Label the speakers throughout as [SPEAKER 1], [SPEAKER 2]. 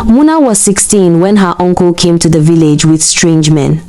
[SPEAKER 1] Muna was 16 when her uncle came to the village with strange men.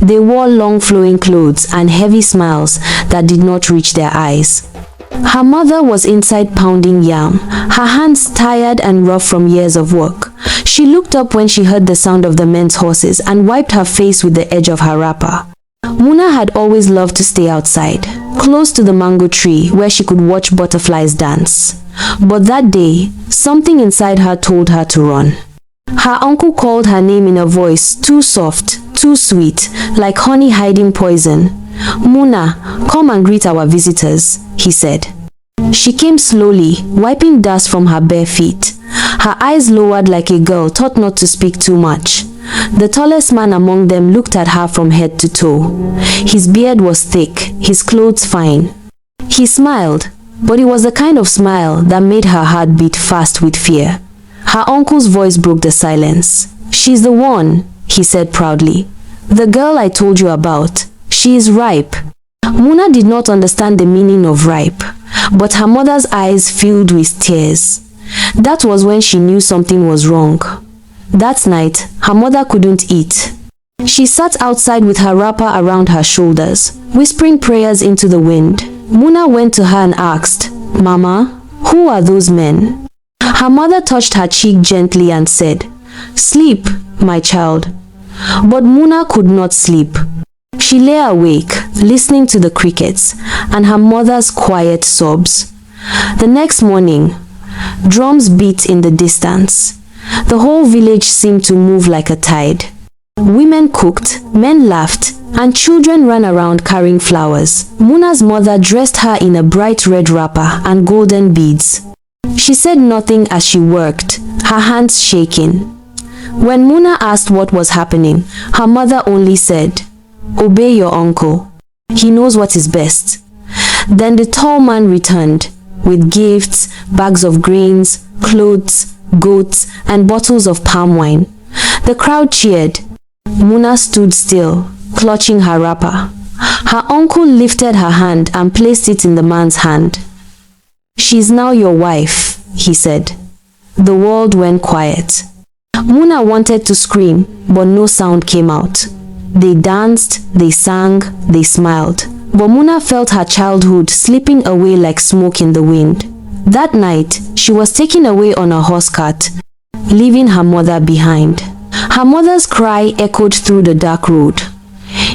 [SPEAKER 1] They wore long flowing clothes and heavy smiles that did not reach their eyes. Her mother was inside pounding yam, her hands tired and rough from years of work. She looked up when she heard the sound of the men's horses and wiped her face with the edge of her wrapper. Muna had always loved to stay outside, close to the mango tree where she could watch butterflies dance. But that day, something inside her told her to run. Her uncle called her name in a voice too soft, too sweet, like honey hiding poison. "Muna, come and greet our visitors," he said. She came slowly, wiping dust from her bare feet. Her eyes lowered like a girl taught not to speak too much. The tallest man among them looked at her from head to toe. His beard was thick, his clothes fine. He smiled, but it was the kind of smile that made her heart beat fast with fear. Her uncle's voice broke the silence. "She's the one," he said proudly. "The girl I told you about. She is ripe." Muna did not understand the meaning of ripe, but her mother's eyes filled with tears. That was when she knew something was wrong. That night, her mother couldn't eat. She sat outside with her wrapper around her shoulders, whispering prayers into the wind. Muna went to her and asked, "Mama, who are those men?" Her mother touched her cheek gently and said, "Sleep, my child." But Muna could not sleep. She lay awake, listening to the crickets and her mother's quiet sobs. The next morning, drums beat in the distance. The whole village seemed to move like a tide. Women cooked, men laughed, and children ran around carrying flowers. Muna's mother dressed her in a bright red wrapper and golden beads. She said nothing as she worked, her hands shaking. When Muna asked what was happening, her mother only said, "Obey your uncle. He knows what is best." Then the tall man returned, with gifts, bags of grains, clothes, goats, and bottles of palm wine. The crowd cheered. Muna stood still, clutching her wrapper. Her uncle lifted her hand and placed it in the man's hand. "She's now your wife," he said. The world went quiet. Muna wanted to scream, but no sound came out. They danced, they sang, they smiled. But Muna felt her childhood slipping away like smoke in the wind. That night, she was taken away on a horse cart, leaving her mother behind. Her mother's cry echoed through the dark road.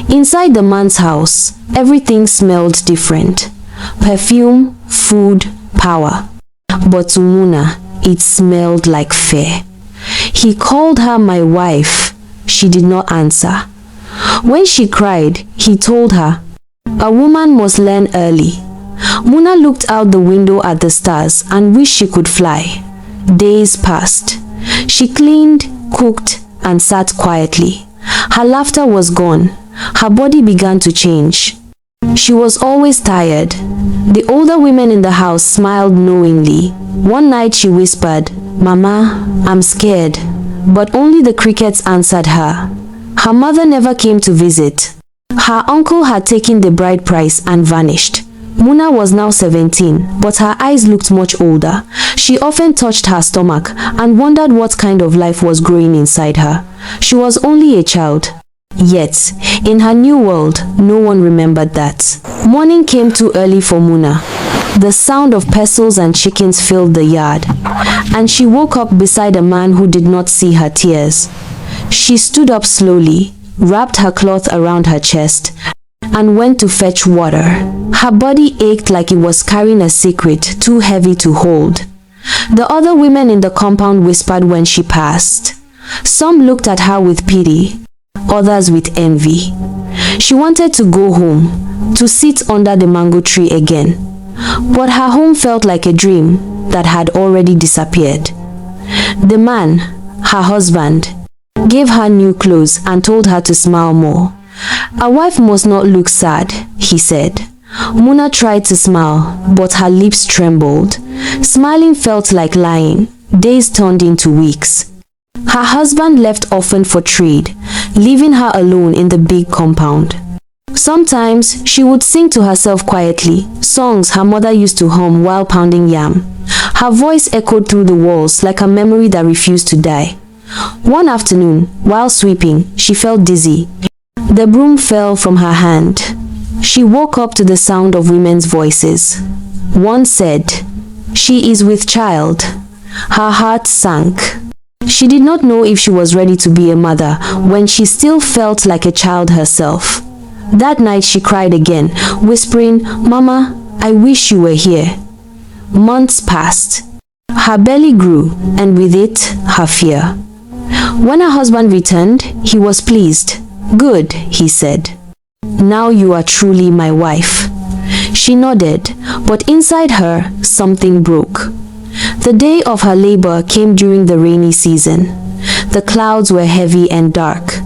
[SPEAKER 1] Inside the man's house, everything smelled different. Perfume, food, power. But to Muna, it smelled like fear. He called her my wife. She did not answer. When she cried, he told her, "A woman must learn early." Muna looked out the window at the stars and wished she could fly. Days passed. She cleaned, cooked, and sat quietly. Her laughter was gone. Her body began to change. She was always tired. The older women in the house smiled knowingly. One night she whispered, "Mama, I'm scared." But only the crickets answered her. Her mother never came to visit. Her uncle had taken the bride price and vanished. Muna was now 17, but her eyes looked much older. She often touched her stomach and wondered what kind of life was growing inside her. She was only a child. Yet, in her new world, no one remembered that. Morning came too early for Muna. The sound of pestles and chickens filled the yard, and she woke up beside a man who did not see her tears. She stood up slowly, wrapped her cloth around her chest, and went to fetch water. Her body ached like it was carrying a secret too heavy to hold. The other women in the compound whispered when she passed. Some looked at her with pity, others with envy. She wanted to go home, to sit under the mango tree again. But her home felt like a dream that had already disappeared. The man, her husband, gave her new clothes and told her to smile more. "A wife must not look sad," he said. Muna tried to smile, but her lips trembled. Smiling felt like lying. Days turned into weeks. Her husband left often for trade, leaving her alone in the big compound. Sometimes she would sing to herself quietly, songs her mother used to hum while pounding yam. Her voice echoed through the walls like a memory that refused to die. One afternoon, while sweeping, she felt dizzy. The broom fell from her hand. She woke up to the sound of women's voices. One said, "She is with child." Her heart sank. She did not know if she was ready to be a mother when she still felt like a child herself. That night she cried again, whispering, "Mama, I wish you were here." Months passed. Her belly grew, and with it, her fear. When her husband returned, he was pleased. "Good," he said. "Now you are truly my wife." She nodded, but inside her, something broke. The day of her labor came during the rainy season. The clouds were heavy and dark.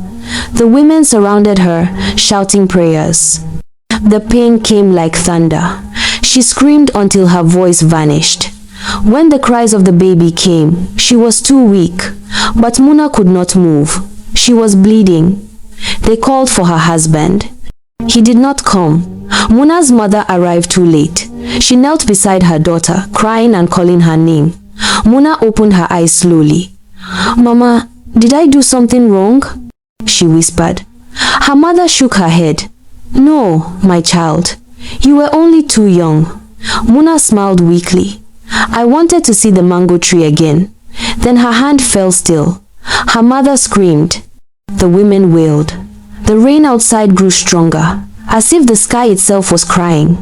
[SPEAKER 1] The women surrounded her, shouting prayers. The pain came like thunder. She screamed until her voice vanished. When the cries of the baby came, she was too weak, but Nuna could not move. She was bleeding. They called for her husband. He did not come. Nuna's mother arrived too late. She knelt beside her daughter, crying and calling her name. Nuna opened her eyes slowly. "Mama, did I do something wrong?" she whispered. Her mother shook her head. "No, my child. You were only too young." Nuna smiled weakly. "I wanted to see the mango tree again." Then her hand fell still. Her mother screamed. The women wailed. The rain outside grew stronger, as if the sky itself was crying.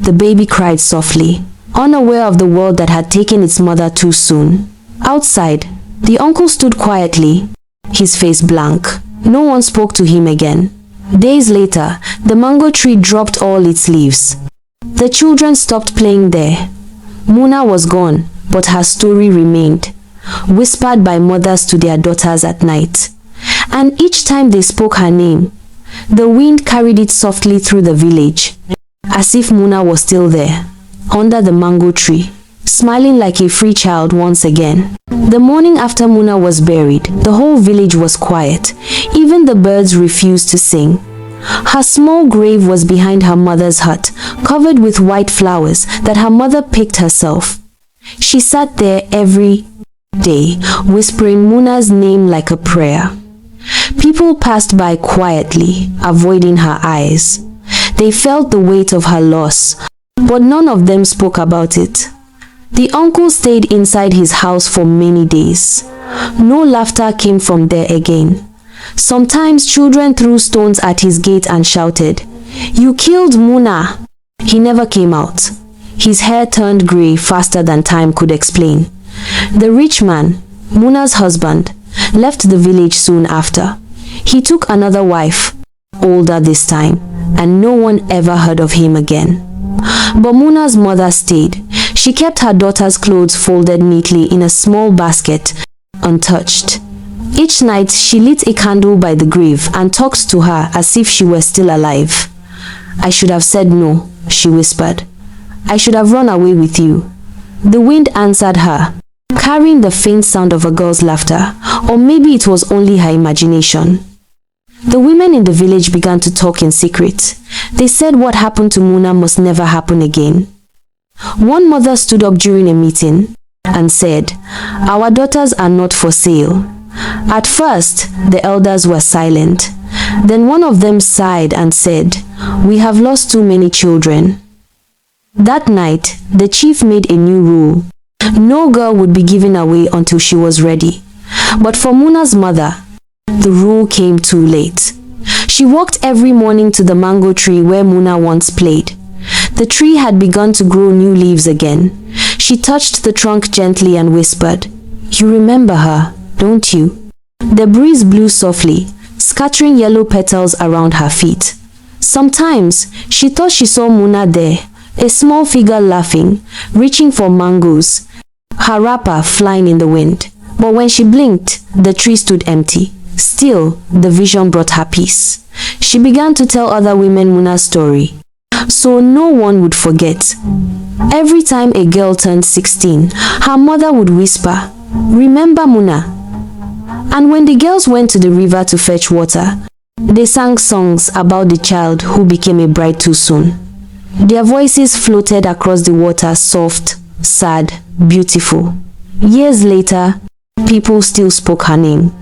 [SPEAKER 1] The baby cried softly, unaware of the world that had taken its mother too soon. Outside, the uncle stood quietly, his face blank. No one spoke to him again. Days later, the mango tree dropped all its leaves. The children stopped playing there. Nuna was gone, but her story remained, whispered by mothers to their daughters at night. And each time they spoke her name, the wind carried it softly through the village, as if Nuna was still there, under the mango tree, smiling like a free child once again. The morning after Nuna was buried, the whole village was quiet. Even the birds refused to sing. Her small grave was behind her mother's hut, covered with white flowers that her mother picked herself. She sat there every day, whispering Nuna's name like a prayer. People passed by quietly, avoiding her eyes. They felt the weight of her loss, but none of them spoke about it. The uncle stayed inside his house for many days. No laughter came from there again. Sometimes children threw stones at his gate and shouted, "You killed Nuna!" He never came out. His hair turned grey faster than time could explain. The rich man, Nuna's husband, left the village soon after. He took another wife, older this time, and no one ever heard of him again. But Nuna's mother stayed. She kept her daughter's clothes folded neatly in a small basket, untouched. Each night she lit a candle by the grave and talked to her as if she were still alive. "I should have said no," she whispered. "I should have run away with you." The wind answered her, carrying the faint sound of a girl's laughter, or maybe it was only her imagination. The women in the village began to talk in secret. They said what happened to Nuna must never happen again. One mother stood up during a meeting and said, "Our daughters are not for sale." At first, the elders were silent. Then one of them sighed and said, "We have lost too many children." That night, the chief made a new rule. No girl would be given away until she was ready. But for Nuna's mother, the rule came too late. She walked every morning to the mango tree where Nuna once played. The tree had begun to grow new leaves again. She touched the trunk gently and whispered, "You remember her, don't you?" The breeze blew softly, scattering yellow petals around her feet. Sometimes, she thought she saw Nuna there, a small figure laughing, reaching for mangoes, her wrapper flying in the wind. But when she blinked, the tree stood empty. Still, the vision brought her peace. She began to tell other women Nuna's story, so no one would forget. Every time a girl turned 16, her mother would whisper, "Remember Nuna?" And when the girls went to the river to fetch water, they sang songs about the child who became a bride too soon. Their voices floated across the water, soft, sad, beautiful. Years later, people still spoke her name.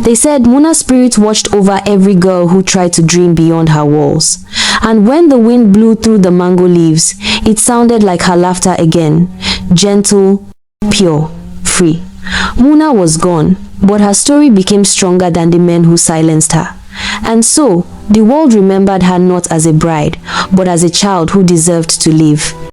[SPEAKER 1] They said Muna's spirit watched over every girl who tried to dream beyond her walls. And when the wind blew through the mango leaves, it sounded like her laughter again, gentle, pure, free. Muna was gone, but her story became stronger than the men who silenced her. And so, the world remembered her not as a bride, but as a child who deserved to live.